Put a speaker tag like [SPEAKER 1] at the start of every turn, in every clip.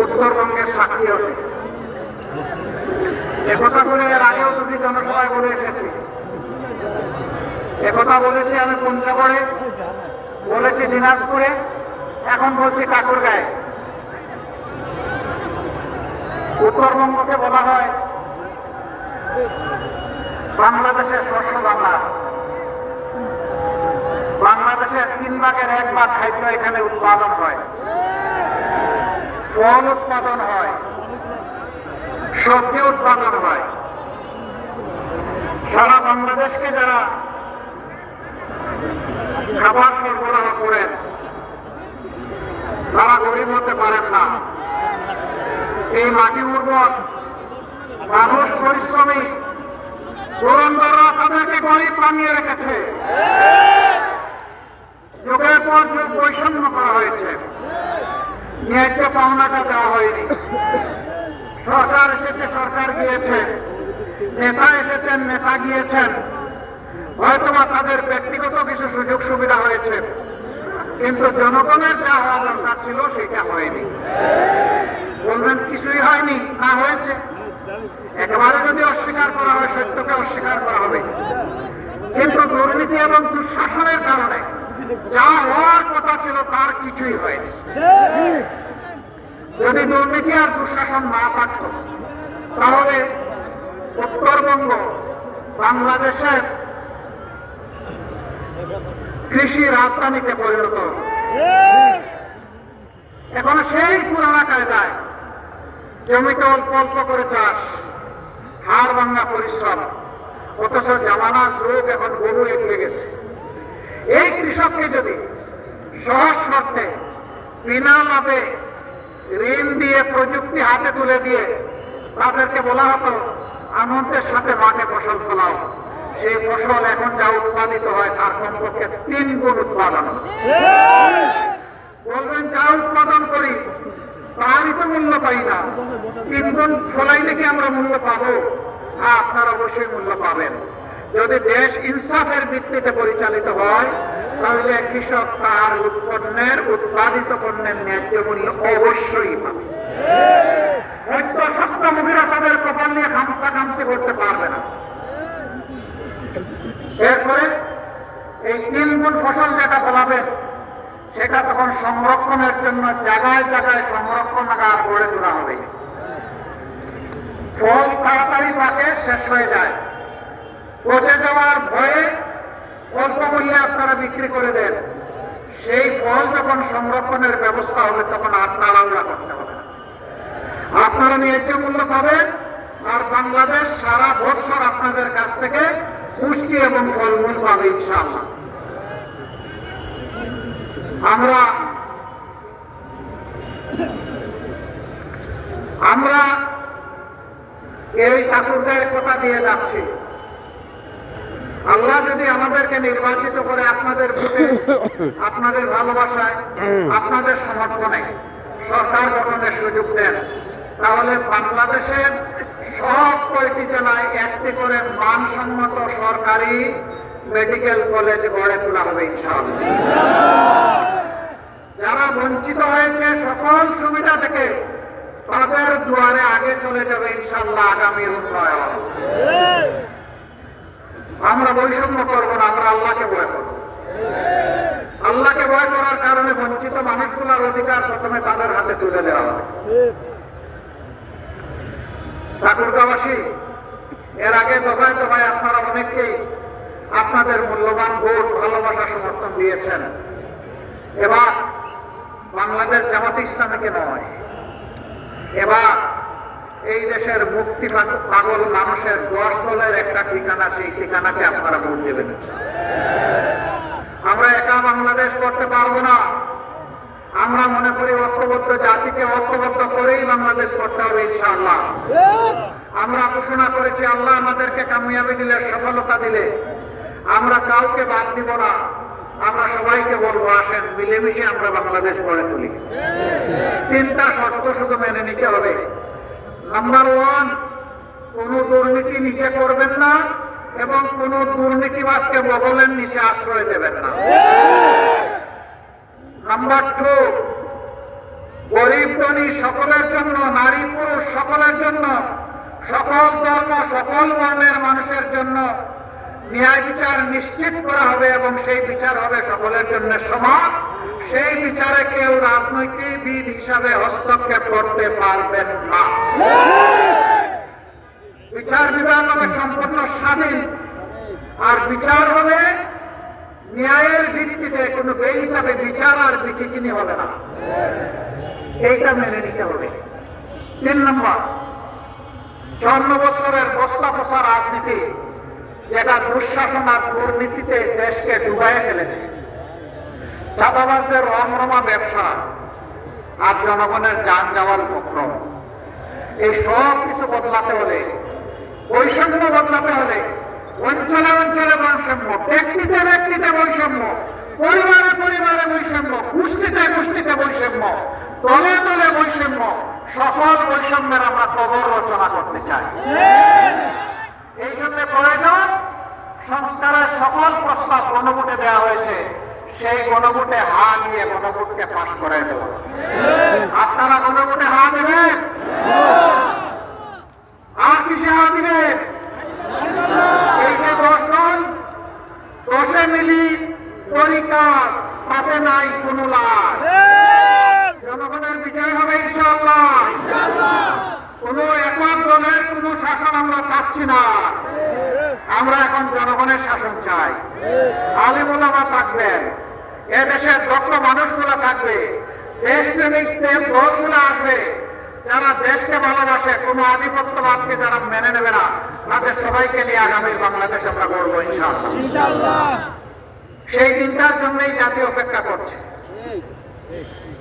[SPEAKER 1] উত্তরবঙ্গের সাক্ষী হবে। একথা বলে এর আগেও দুটি জনসভায় বলে এসেছি। একথা বলেছি আমি পঞ্চগড়ে, বলেছি দিনাজপুরে, এখন বলছি ঠাকুরগাঁয়ে। উত্তরবঙ্গকে বলা হয় বাংলাদেশের শস্য ভাণ্ডার। বাংলাদেশের 1/3 খাদ্য এখানে উৎপাদন হয়, ফল উৎপাদন হয়, সবজি উৎপাদন হয়। সারা বাংলাদেশকে যারা খাবার সরবরাহ করেন তারা গরিব হতে পারেন না। এই মাটি উর্বর, মানুষ পরিশ্রমী, ধুরন্ধররা তাদেরকে গরিব বানিয়ে রেখেছে। যুগের পর যুগ বৈষম্য করা হয়েছে, ন্যায্য পাওনাটা দেওয়া হয়নি। সরকার এসেছে, সরকার গিয়েছে, নেতা এসেছেন, নেতা গিয়েছেন, হয়তোবা তাদের ব্যক্তিগত কিছু সুযোগ সুবিধা হয়েছে, কিন্তু জনগণের যা হওয়া দরকার ছিল সেটা হয়নি। বলবেন কিছুই হয়নি, না হয়েছে। একেবারে যদি অস্বীকার করা হয়, সত্যকে অস্বীকার করা হবে। কিন্তু দুর্নীতি এবং দুঃশাসনের কারণে যা হওয়ার কথা ছিল তার কিছুই হয়নি। যদি দুর্নীতি আর দুঃশাসন না থাকত তাহলে উত্তরবঙ্গ বাংলাদেশের কৃষি রাজধানীতে পরিণত হত। এখন সেই পুরানা কায়দায় জমিতে অল্প অল্প করে চাষ, হাড় ভাঙা পরিশ্রম, অথচ জামানার যুগ এখন বহু এগিয়ে গেছে। এই কৃষককে যদি সহজ শর্তে বিনা লাভে ঋণ দিয়ে প্রযুক্তি হাতে তুলে দিয়ে তাদেরকে বলা হতো আনন্দের সাথে মাঠে ফসল ফলাও, সেই ফসল এখন যা উৎপাদিত হয় তার কমপক্ষে 3 গুণ উৎপাদন। বলবেন যা উৎপাদন করি তারই তো মূল্য পাই না, 3 গুণ ফলাইলে কি আমরা মূল্য পাবো? হ্যাঁ, আপনারা অবশ্যই মূল্য পাবেন। যদি দেশ ইনসাফের ভিত্তিতে পরিচালিত হয় তাহলে কৃষক তার উৎপাদিত পণ্যের ন্যায্য মূল্য অবশ্যই পাবে। মধ্য সপ্তাহমুখীরা তাদের কপাল নিয়ে খামসি করতে পারবে না। এরপরে এই 3 গুণ ফসল যেটা ফলাবেন সেটা তখন সংরক্ষণের জন্য জায়গায় জায়গায় সংরক্ষণাগার গড়ে তোলা হবে। ফল তাড়াতাড়ি পাকে, শেষ হয়ে যায়, পচে যাওয়ার ভয়ে অল্প মূল্যে আপনারা বিক্রি করে দেন। সেই ফল যখন সংরক্ষণের ব্যবস্থা হবে তখন আর তাড়াহুড়া করতে হবে না, আপনারা ন্যায্য মূল্য পাবেন। আর বাংলাদেশ সারা বছর আপনাদের কাছ থেকে পুষ্টি এবং ফলমূল পাবে ইনশাআল্লাহ। আমরা এই ঠাকুরদের কথা দিয়ে যাচ্ছি। আল্লাহ যদি আমাদেরকে নির্বাচিত করে আপনাদের ভোটে, আপনাদের ভালোবাসায়, আপনাদের সমর্থনে সরকার গঠনের সুযোগ দেন, তাহলে বাংলাদেশের সব কয়টি জেলায় 1টি করে মানসম্মত সরকারি মেডিকেল কলেজ গড়ে তোলা হবে ইনশাআল্লাহ। যারা বঞ্চিত হয়েছে সকল সুবিধা থেকে তাদের দুয়ারে আগে চলে যাবে ইনশাআল্লাহ আগামীর উন্নয়ন। আমরা বৈষম্য করবো না, আমরা আল্লাহকে ভয় করব। আল্লাহকে ভয় করার কারণে বঞ্চিত মানুষগুলোর অধিকার প্রথমে তাদের হাতে তুলে দেওয়া হবে। ঠাকুরগাঁওবাসী, এর আগে দফায় দফায় আপনারা অনেককেই আপনাদের মূল্যবান ভোট, ভালোবাসা, সমর্থন দিয়েছেন। এবার বাংলাদেশ জামাতে ইসলামীকে নয়, এবার এই দেশের মুক্তি পাগল মানুষের 10 দলের একটা ঠিকানা, সেই ঠিকানাকে আপনারা ভোট দেবেন। আমরা একা বাংলাদেশ করতে পারবো না। আমরা মনে করি ঐক্যবদ্ধ জাতিকে ঐক্যবদ্ধ করেই বাংলাদেশ করতে হবে ইনশাআল্লাহ। আমরা ঘোষণা করেছি আল্লাহ আমাদেরকে কামিয়াবি দিলে, সফলতা দিলে আমরা কাউকে বাদ দিব না। আমরা সবাইকে বলবো আসেন মিলেমিশে আমরা বাংলাদেশ গড়ে তুলি। 3টা শর্ত শুধু মেনে নিতে হবে। নাম্বার 1, কোন দুর্নীতি নিজে করবেন না এবং কোন দুর্নীতিবাজকে বগলের নিচে আশ্রয় দেবেন না। নাম্বার 2, গরিব ধনী সকলের জন্য, নারী পুরুষ সকলের জন্য, সকল ধর্ম সকল বর্ণের মানুষের জন্য ন্যায় বিচার নিশ্চিত করা হবে এবং সেই বিচার হবে সকলের জন্য সমান। সেই বিচারে কেউ রাজনৈতিকবিদ হিসাবে হস্তক্ষেপ করতে পারবেন না। বিচার বিভাগ হবে সম্পূর্ণ স্বাধীন, আর বিচার হবে ন্যায়ের ভিত্তিতে, কোনো বেহিসাবে বিচার আর বিকিনি হবে না। এইটা মেনে নিতে হবে। 3 নম্বর, 54 বছরের বস্তা বসা রাজনীতি, যেটা দুঃশাসন আর দুর্নীতিতে দেশকে ডুবাইয়ে ফেলেছে, চাঁদাবাজদের রমরমা ব্যবসা আর জনগণের যান যাওয়ার উপক্রম, এই সব কিছু বদলাতে হলে, বৈষম্য বদলাতে হলে, অঞ্চলে অঞ্চলে বৈষম্য, ব্যক্তিতে ব্যক্তিতে বৈষম্য, পরিবারে পরিবারে বৈষম্য, গোষ্ঠীতে গোষ্ঠীতে বৈষম্য, দলে দলে বৈষম্য, সকল বৈষম্যের আমরা কবর রচনা করতে চাই। এই জন্য প্রয়োজন সংস্কারের সকল প্রস্তাব গণভোটে দেওয়া হয়েছে, সেই গণভোটে হা দিয়ে গণভোটকে পাশ করে দেওয়া। আপনারা গণভোটে হা দেবেন? আর কিসে হা দিবেন? এই যে 10 জন 10 মিলি পরিকাজ, তাতে নাই কোনো লাভ। জনগণের বিজয় হবে ইনশাআল্লাহ। কোন একক দলের কোন শাসন আমরা চাচ্ছি না, আমরা এখন জনগণের শাসন চাই। আলিম ওলামা থাকবেন, এদেশের দক্ষ মানুষগুলো থাকবে, দেশপ্রেমিক দলগুলো আসবে, যারা দেশকে ভালোবাসে, কোন আধিপত্যবাদকে যারা মেনে নেবে না, তাদের সবাইকে নিয়ে আগামীর বাংলাদেশ আমরা গড়ব ইনশাআল্লাহ। সেই দিনটার জন্যই জাতি অপেক্ষা করছে।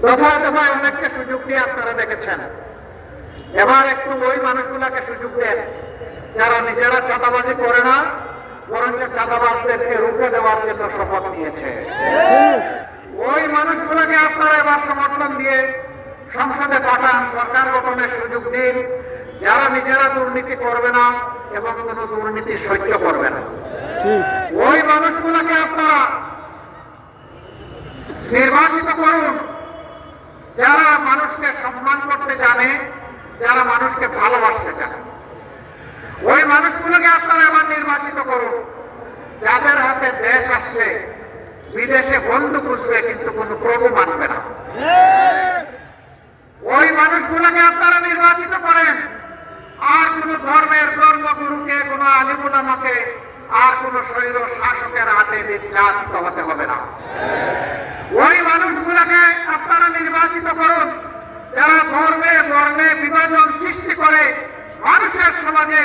[SPEAKER 1] দফায় দফায় অনেককে সুযোগ দিয়ে আপনারা দেখেছেন, এবার একটু ওই মানুষগুলাকে সুযোগ দেন যারা নিজেরা চাঁদাবাজি করে না, বরঞ্চ চাঁদাবাজদেরকে রুখে দেওয়ার জন্য শপথ নিয়েছে। ওই মানুষগুলোকে আপনারা এবার সমর্থন দিয়ে সংসদে পাঠান, সরকার গঠনের সুযোগ দিন, যারা নিজেরা দুর্নীতি করবে না এবং কোন দুর্নীতি সহ্য করবে না। ওই মানুষগুলোকে আপনারা নির্বাচিত করুন, যারা মানুষকে সম্মান করতে জানে, যারা মানুষকে ভালোবাসতে জানে। ওই মানুষগুলোকে আপনারা এবার নির্বাচিত করুন, যাদের হাতে দেশ আসবে, বিদেশে বন্ধু খুঁজবে কিন্তু কোনো প্রভু মানবে না। ওই মানুষগুলোকে আপনারা নির্বাচিত করেন, আর কোন ধর্মের ধর্মগুরুকে, কোন আলিম উলামাকে, আর কোন স্বৈর শাসকের হাতে নির্যাতিত হতে হবে না। ওই মানুষগুলোকে আপনারা নির্বাচিত করুন, যারা ধর্মে বর্ণে বিভাজন সৃষ্টি করে, মানুষের সমাজে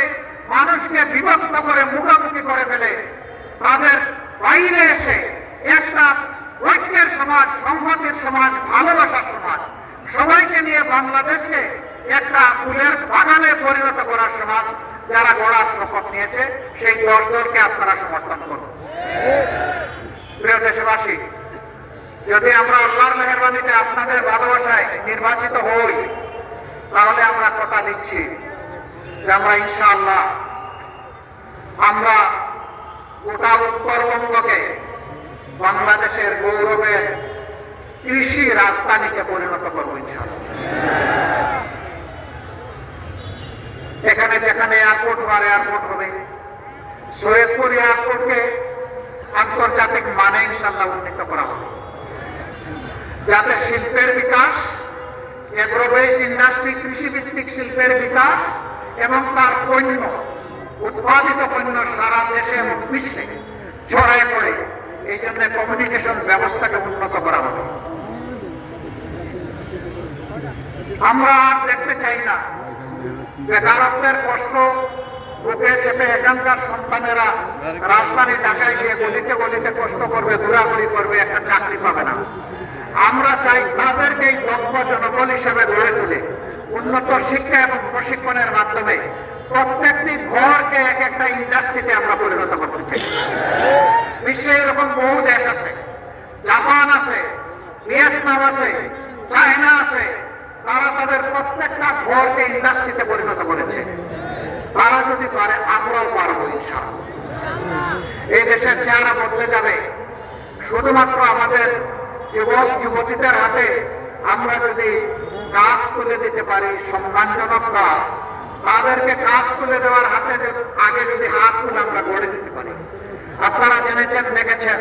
[SPEAKER 1] মানুষকে বিভক্ত করে মুখোমুখি করে ফেলে, তাদের বাইরে এসে একটা ঐক্যের সমাজ, সংহতির সমাজ, ভালোবাসার সমাজ, সবাইকে নিয়ে বাংলাদেশকে একটা ফুলের বাগানে পরিণত করার সমাজ যারা গড়ার শপথ নিয়েছে, সেই 10 দলকে আপনারা সমর্থন করুন। প্রিয় দেশবাসী, যদি আমরা আল্লাহর মেহেরবানিতে আপনাদের ভালোবাসায় নির্বাচিত হই, তাহলে আমরা কথা দিচ্ছি যে আমরা ইনশাআল্লাহ আমরা গোটা উত্তরবঙ্গকে বাংলাদেশের গৌরবের কৃষি রাজধানীতে পরিণত করব ইনশাআল্লাহ। এখানে যেখানে এয়ারপোর্ট হওয়ার এয়ারপোর্ট হবে, সৈয়দপুর এয়ারপোর্টকে আন্তর্জাতিক মানে ইনশাআল্লাহ উন্নীত করা হবে, যাতে শিল্পের বিকাশ, এগ্রোবেস ইন্ডাস্ট্রি, কৃষিভিত্তিক শিল্পের বিকাশ এবং তার পণ্য, উৎপাদিত পণ্য সারা দেশে এবং বিশ্বে ছড়ায় পড়ে। এই জন্য কমিউনিকেশন ব্যবস্থাকে উন্নত করা হবে। আমরা আর দেখতে চাই না বেকারত্বের কষ্ট বুকে চেপে এখানকার সন্তানেরা রাজধানী ঢাকায় গিয়ে গলিতে গলিতে কষ্ট করবে, ঘোরাঘুরি করবে, একটা চাকরি পাবে না। আমরা চাই তাদেরকে দক্ষ জনবল হিসেবে গড়ে তুলে উন্নত শিক্ষা এবং প্রশিক্ষণের মাধ্যমে প্রত্যেকটি ঘরকে এক একটা ইন্ডাস্ট্রিতে আমরা পরিণত করতে চাই। বিশ্বে এরকম বহু দেশ আছে, জাপান আছে, ভিয়েতনাম আছে, চায়না আছে, তারা তাদের প্রত্যেকটা ঘরকে ইন্ডাস্ট্রিতে পরিণত করেছে। তারা যদি পারে, আমরাও পারবো ইনশাআল্লাহ। এই দেশের চেহারা বদলে যাবে শুধুমাত্র আমাদের যুবক যুবতীদের হাতে আমরা যদি কাজ তুলে দিতে পারি, সম্মানজনক কাজ, তাদেরকে কাজ তুলে দেওয়ার আগে যদি হাত তুলে আমরা গড়ে দিতে পারি। আপনারা জেনেছেন, দেখেছেন,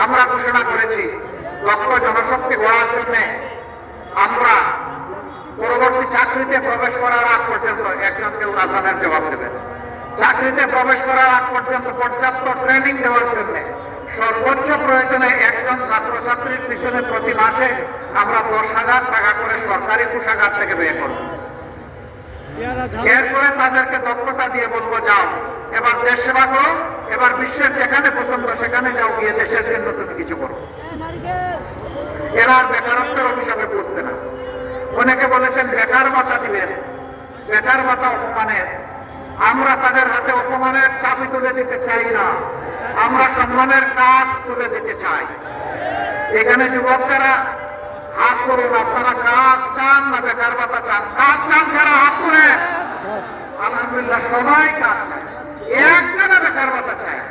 [SPEAKER 1] আমরা ঘোষণা করেছি দক্ষ জনশক্তি গড়ার জন্য আমরা পরবর্তী চাকরিতে প্রবেশ করার আগ পর্যন্ত একজনকে আজানের জবাব দেবেন। চাকরিতে প্রবেশ করার আগ পর্যন্ত পর্যাপ্ত ট্রেনিং দেওয়ার জন্য সর্বোচ্চ প্রয়োজনে একজন ছাত্রছাত্রীর পিছনে প্রতি মাসে আমরা 10,000 টাকা করে সরকারি কোষাগার থেকে ব্যয় করব। এরপরে তাদেরকে দক্ষতা দিয়ে বলবো, যাও এবার দেশ সেবা করো, এবার বিশ্বের যেখানে পছন্দ সেখানে যাও, গিয়ে দেশের জন্য তুমি কিছু করো। এরা আর বেকারত্বের অভিশাপে পড়তে না। অনেকে বলেছেন বেকার ভাতা দিবেন, বেকার ভাতা অপমানের। আমরা তাদের হাতে অপমানের চাবি তুলে দিতে চাই না, আমরা সম্মানের কাজ তুলে দিতে চাই। এখানে যুবকেরা হাত করুন, আপনারা কাজ চান না বেকার ভাতা চান? কাজ চান যারা হাত করে? আলহামদুলিল্লাহ, সবাই কাজ চায়, একজনে বেকার ভাতা চায়।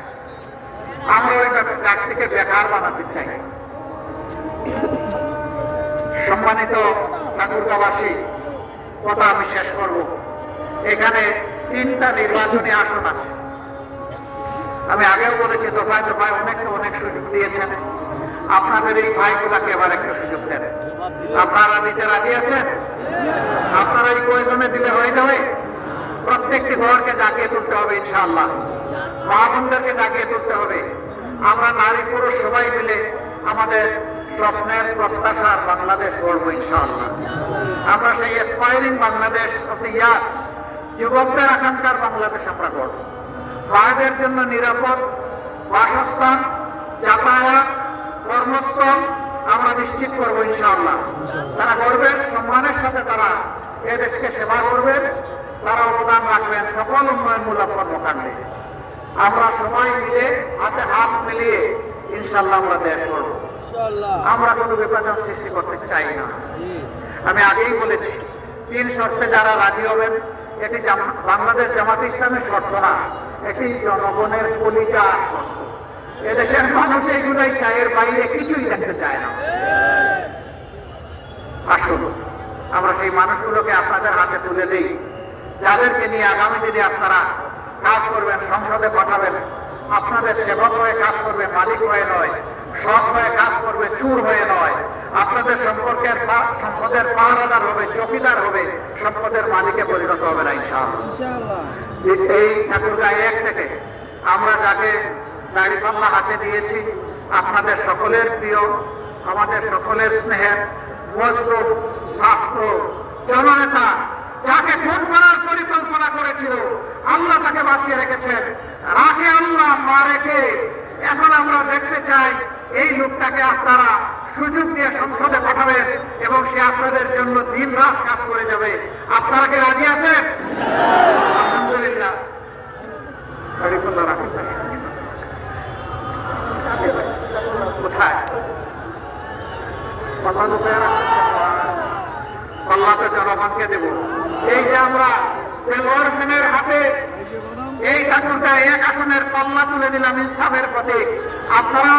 [SPEAKER 1] আমরা ওই কাজটিকে বেকার বানাতে চাই। সম্মানিত ঠাকুরগাঁওবাসী, কথা আমি শেষ করব। এখানে 3টা নির্বাচনী আসন আছে। আমি আগেও বলেছি, দফায় দফায় অনেককে অনেক সুযোগ দিয়েছেন। আপনাদের এই ভাইগুলাকে এবার একটা সুযোগ দেন। আপনারা দিতে রাজি আছেন? আপনারা এই প্রয়োজনে দিলে হয়ে যাবে। প্রত্যেকটি ঘরকে জাগিয়ে তুলতে হবে ইনশাআল্লাহ, মা বোনদেরকে জাগিয়ে তুলতে হবে। আমরা নারী পুরুষ সবাই মিলে আমাদের স্বপ্নের প্রত্যাশার বাংলাদেশ গড়ব ইনশাআল্লাহ। আমরা সেই aspiring Bangladesh of the year, যুবকদের আকাঙ্ক্ষার বাংলাদেশ আমরা গড়ব। মায়েদের জন্য নিরাপদ বাসস্থান, যাতায়াত, কর্মস্থল আমরা নিশ্চিত করবো ইনশাআল্লাহ। তারা গর্বের সম্মানের সাথে তারা এদেশকে সেবা করবেন, তারা অবদান রাখবেন সকল উন্নয়নমূলক কর্মকাণ্ডে। আমরা সবাই মিলে হাতে হাত মিলিয়ে ইনশাআল্লাহ আমরা দেশ করব। আমরা কোনো বিভাজন সৃষ্টি করতে চাই না। আমি আগেই বলেছি, 3 শর্তে যারা রাজি হবেন, এটি বাংলাদেশ জামাত ইসলামের শর্ত না, এটি জনগণের কলিজা শর্ত। এদেশের মানুষ এগুলাই চায়, এর বাইরে কিছুই দেখতে চায় না। আসুন আমরা সেই মানুষগুলোকে আপনাদের হাতে তুলে দিই, যাদেরকে নিয়ে আগামী দিনে আপনারা কাজ করবেন, সংসদে পাঠাবেন। আপনাদের সেবক হয়ে কাজ করবে, মালিক হয়ে নয়। সৎ হয়ে কাজ করবে, চুর হয়ে নয়। আপনাদের সম্পদের পাহারাদার হবে, চৌকিদার হবে, সম্পদের মালিকে পরিণত হবে না ইনশাআল্লাহ। এই ঠাকুরগাঁও 1 থেকে আমরা যাকে দাড়িপাল্লা হাতে দিয়েছি, আপনাদের সকলের প্রিয়, আমাদের সকলের স্নেহের মজলুম ছাত্র জননেতা, যাকে খুন করার পরিকল্পনা করেছিল, আল্লাহ তাকে বাঁচিয়ে রেখেছেন। রাখে আল্লাহ, মারে কে? এখন আমরা দেখতে চাই এই লোকটাকে আপনারা সুযোগ দিয়ে সংসদে পাঠাবেন এবং সে আপনাদের জন্য দিন রাত কাজ করে যাবে। আপনারা কি রাজি আছেন? আলহামদুলিল্লাহ। কোথায় পাল্লা তো জনগণকে দেব। এই যে আমরা দেলোয়ার হোসেনের হাতে এই ঠাকুরটা 1 আসনের পাল্লা তুলে দিলাম ইনসাফের পথে। আপনারা